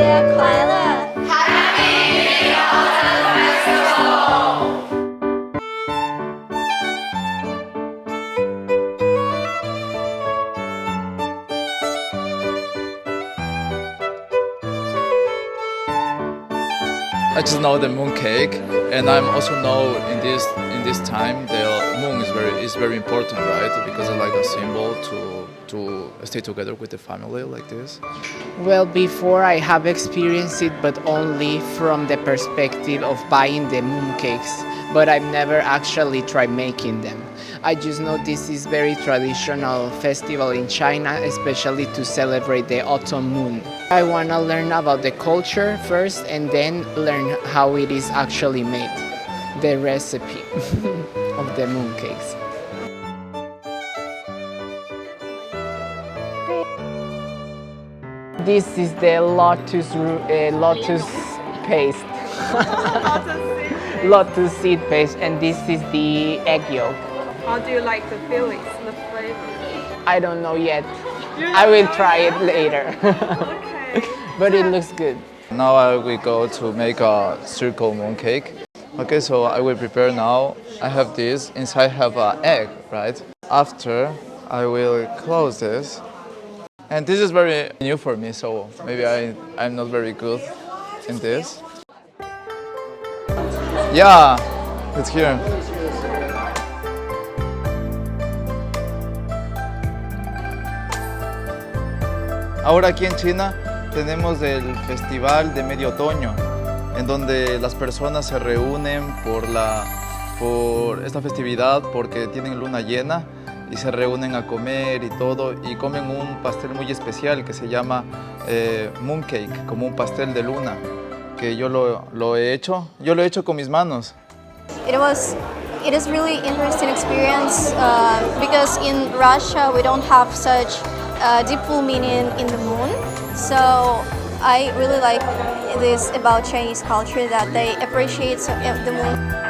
节快乐 I just know the mooncake, and I also know in this time the moon is very important, right? Because it's like a symbol to stay together with the family like this. Well, before I have experienced it, but only from the perspective of buying the mooncakes, but I've never actually tried making them. I just know this is very traditional festival in China, especially to celebrate the autumn moon. I want to learn about the culture first and then learn how it is actually made, the recipe of the mooncakes. This is the lotus paste. Lotus seed paste, and this is the egg yolk. How do you like the feelings, the flavor? I don't know yet. I will try it later. Okay. But it looks good. Now I will go to make a circle mooncake. Okay, so I will prepare now. I have this. Inside have an egg, right? After I will close this. And this is very new for me, so maybe I'm not very good in this. Yeah, it's here. Ahora aquí en China tenemos el Festival de Medio Otoño, en donde las personas se reúnen por esta festividad porque tienen luna llena y se reúnen a comer y todo, y comen un pastel muy especial que se llama mooncake, como un pastel de luna, que yo lo he hecho con mis manos. It is really interesting experience because in Russia we don't have such deep full meaning in the moon. So I really like this about Chinese culture that they appreciate the moon.